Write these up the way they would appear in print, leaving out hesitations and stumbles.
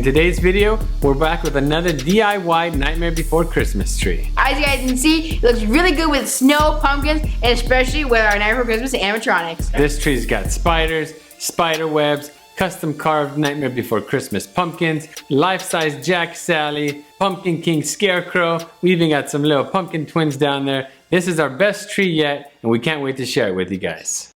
In today's video, we're back with another DIY Nightmare Before Christmas tree. As you guys can see, it looks really good with snow, pumpkins, and especially with our Nightmare Before Christmas animatronics. This tree's got spiders, spider webs, custom carved Nightmare Before Christmas pumpkins, life-size Jack Sally, Pumpkin King Scarecrow. We even got some little pumpkin twins down there. This is our best tree yet, and we can't wait to share it with you guys.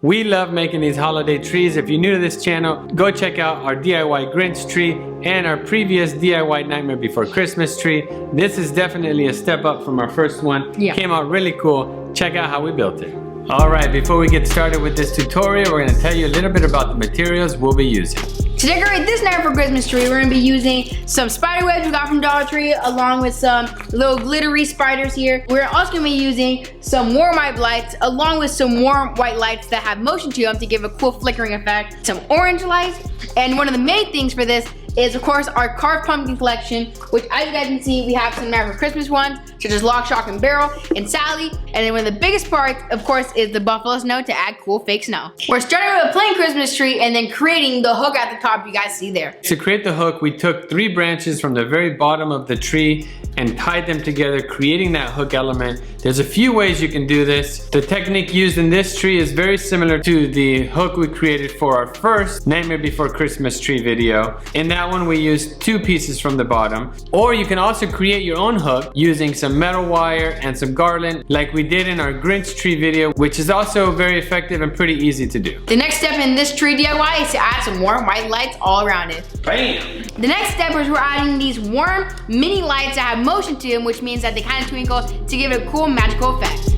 We love making these holiday trees. If you're new to this channel, go check out our DIY Grinch tree and our previous DIY Nightmare Before Christmas tree. This is definitely a step up from our first one. Yeah. Came out really cool. Check out how we built it. All right, before we get started with this tutorial, we're gonna tell you a little bit about the materials we'll be using. To decorate this Nightmare Before Christmas tree, we're gonna be using some spider webs we got from Dollar Tree, along with some little glittery spiders here. We're also gonna be using some warm white lights, along with some warm white lights that have motion to them to give a cool flickering effect. Some orange lights, and one of the main things for this is, of course, our carved pumpkin collection, which, as you guys can see, we have some Nightmare Before Christmas ones, such as Lock, Shock, and Barrel, and Sally. And then one of the biggest parts, of course, is the buffalo snow to add cool fake snow. We're starting with a plain Christmas tree and then creating the hook at the top you guys see there. To create the hook, we took 3 branches from the very bottom of the tree and tied them together, creating that hook element. There's a few ways you can do this. The technique used in this tree is very similar to the hook we created for our first Nightmare Before Christmas tree video. In that one, we used 2 pieces from the bottom. Or you can also create your own hook using some metal wire and some garland, like we did in our Grinch tree video, which is also very effective and pretty easy to do. The next step in this tree DIY is to add some warm white lights all around it. Bam! The next step is we're adding these warm mini lights that have motion to them, which means that they kind of twinkle to give it a cool magical effect.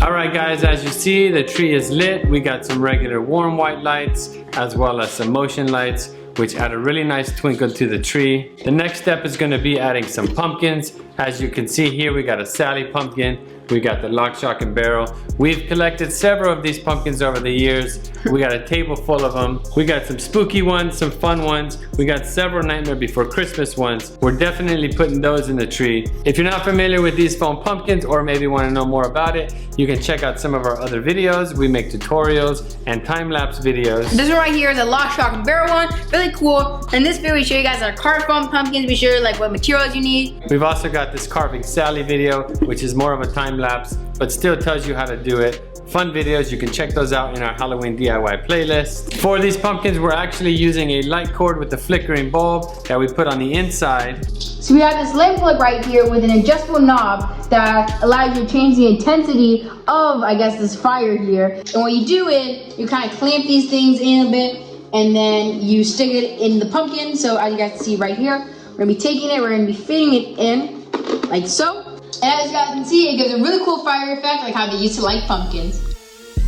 Alright guys, as you see, the tree is lit. We got some regular warm white lights as well as some motion lights, which add a really nice twinkle to the tree. The next step is going to be adding some pumpkins. As you can see here, we got a Sally pumpkin. We got the Lock, Shock, and Barrel. We've collected several of these pumpkins over the years. We got a table full of them. We got some spooky ones, some fun ones. We got several Nightmare Before Christmas ones. We're definitely putting those in the tree. If you're not familiar with these foam pumpkins, or maybe want to know more about it, you can check out some of our other videos. We make tutorials and time-lapse videos. This one right here is a Lock, Shock, and Barrel one. Really cool. In this video, we show you guys our carved foam pumpkins. We show you like what materials you need. We've also got this Carving Sally video, which is more of a time-lapse, but still tells you how to do it. Fun videos, you can check those out in our Halloween DIY playlist. For these pumpkins, we're actually using a light cord with a flickering bulb that we put on the inside. So we have this lamp plug right here with an adjustable knob that allows you to change the intensity of, I guess, this fire here. And when you do it, you kind of clamp these things in a bit, and then you stick it in the pumpkin. So as you guys can see right here, we're gonna be taking it, we're gonna be fitting it in, like so. And as you guys can see, it gives a really cool fire effect, like how they used to light pumpkins.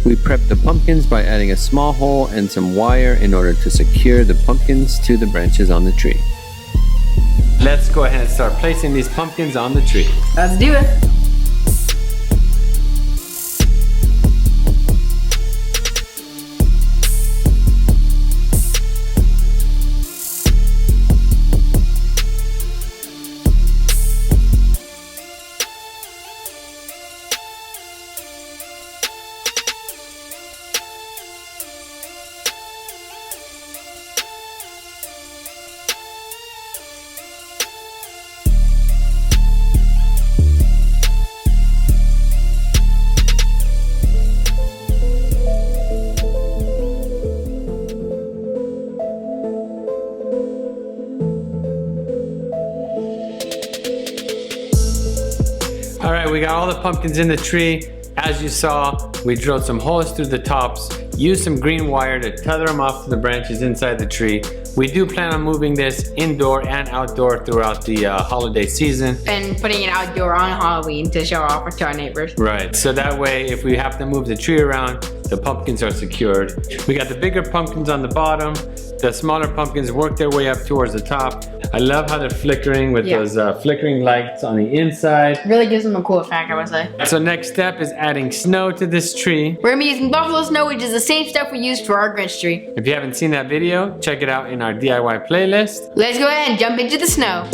We prep the pumpkins by adding a small hole and some wire in order to secure the pumpkins to the branches on the tree. Let's go ahead and start placing these pumpkins on the tree. Let's do it. Alright, we got all the pumpkins in the tree. As you saw, we drilled some holes through the tops, used some green wire to tether them off to the branches inside the tree. We do plan on moving this indoor and outdoor throughout the holiday season. And putting it outdoor on Halloween to show off to our neighbors. Right, so that way if we have to move the tree around, the pumpkins are secured. We got the bigger pumpkins on the bottom. The smaller pumpkins work their way up towards the top. I love how they're flickering with those flickering lights on the inside. Really gives them a cool effect, I would say. So next step is adding snow to this tree. We're gonna be using buffalo snow, which is the same stuff we used for our Grinch tree. If you haven't seen that video, check it out in our DIY playlist. Let's go ahead and jump into the snow.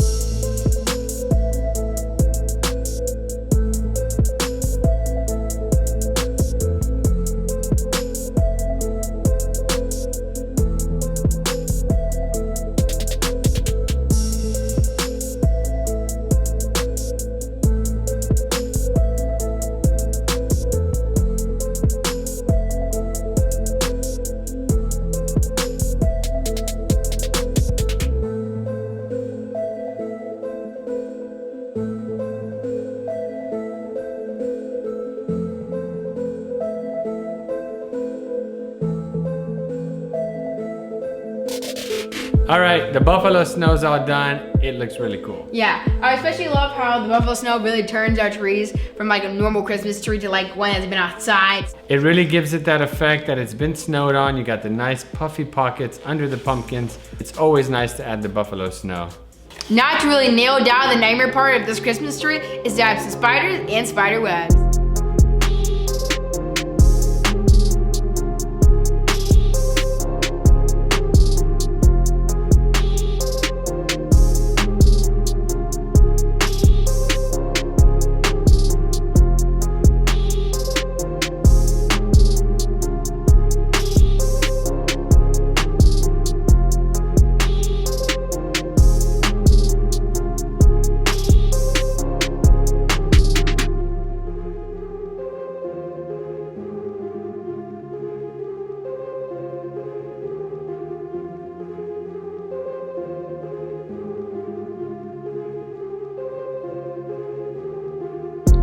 All right, the buffalo snow's all done. It looks really cool. Yeah, I especially love how the buffalo snow really turns our trees from like a normal Christmas tree to like one that's been outside. It really gives it that effect that it's been snowed on. You got the nice puffy pockets under the pumpkins. It's always nice to add the buffalo snow. Now to really nail down the nightmare part of this Christmas tree is to add some spiders and spider webs.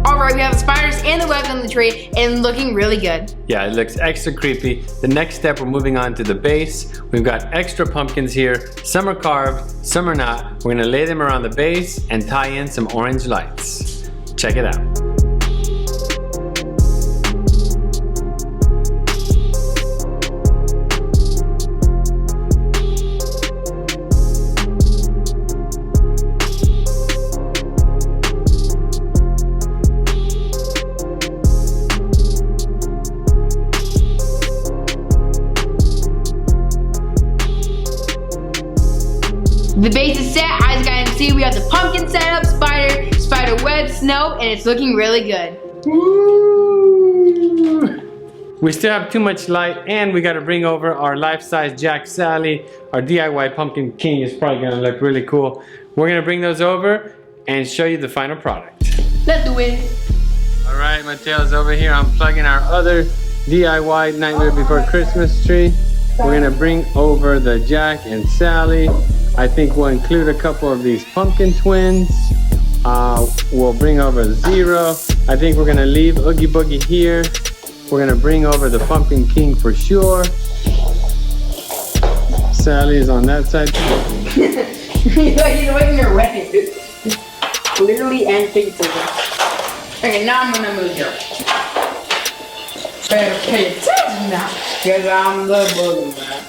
Alright, we have the spiders and the webs on the tree and looking really good. Yeah, it looks extra creepy. The next step, we're moving on to the base. We've got extra pumpkins here. Some are carved, some are not. We're gonna lay them around the base and tie in some orange lights. Check it out. The base is set, as you guys can see, we have the pumpkin set up, spider web, snow, and it's looking really good. Woo! We still have too much light, and we gotta bring over our life-size Jack Sally. Our DIY Pumpkin King is probably gonna look really cool. We're gonna bring those over and show you the final product. Let's do it. All right, Mateo's over here unplugging our other DIY Nightmare Before Christmas tree. We're gonna bring over the Jack and Sally. I think we'll include a couple of these pumpkin twins. We'll bring over Zero. I think we're gonna leave Oogie Boogie here. We're gonna bring over the Pumpkin King for sure. Sally is on that side. He's like in your wedding. Literally and figuratively. Okay, now I'm gonna move here. Better pay attention now, because I'm the boogeyman.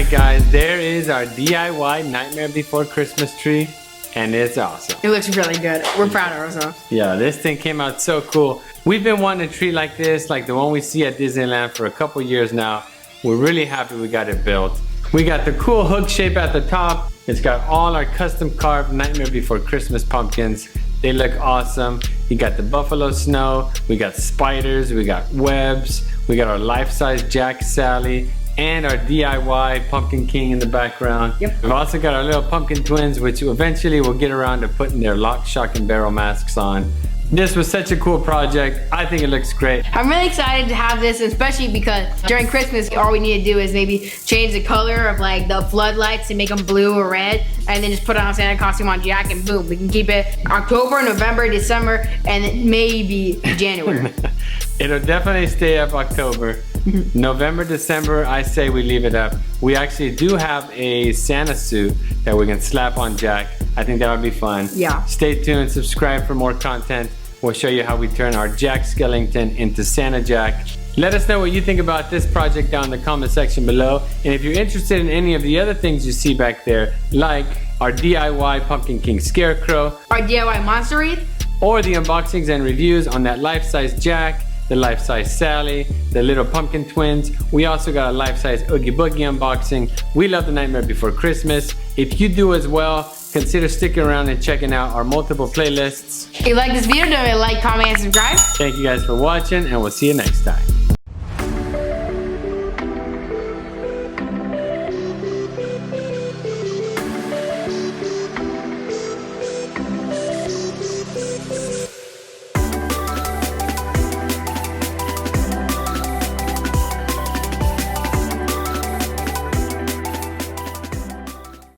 Guys, there is our DIY Nightmare Before Christmas tree, and it's awesome. It looks really good. We're proud of ourselves. Yeah, this thing came out so cool. We've been wanting a tree like this, like the one we see at Disneyland, for a couple years now. We're really happy we got it built. We got the cool hook shape at the top. It's got all our custom carved Nightmare Before Christmas pumpkins. They look awesome. You got the buffalo snow, we got spiders, we got webs, we got our life-size Jack, Sally, and our DIY Pumpkin King in the background. Yep. We've also got our little pumpkin twins, which eventually we'll get around to putting their lock, shock, and barrel masks on. This was such a cool project. I think it looks great. I'm really excited to have this, especially because during Christmas, all we need to do is maybe change the color of like the floodlights and make them blue or red, and then just put on a Santa costume on Jack, and boom, we can keep it October, November, December, and maybe January. It'll definitely stay up October. November, December, I say we leave it up. We actually do have a Santa suit that we can slap on Jack. I think that would be fun. Yeah. Stay tuned, subscribe for more content. We'll show you how we turn our Jack Skellington into Santa Jack. Let us know what you think about this project down in the comment section below. And if you're interested in any of the other things you see back there, like our DIY Pumpkin King Scarecrow, Our DIY Monster Wreath, or the unboxings and reviews on that life-size Jack, the life-size Sally, the little pumpkin twins. We also got a life-size Oogie Boogie unboxing. We love the Nightmare Before Christmas. If you do as well, consider sticking around and checking out our multiple playlists. if you like this video, don't forget to like, comment, and subscribe. Thank you guys for watching, and we'll see you next time.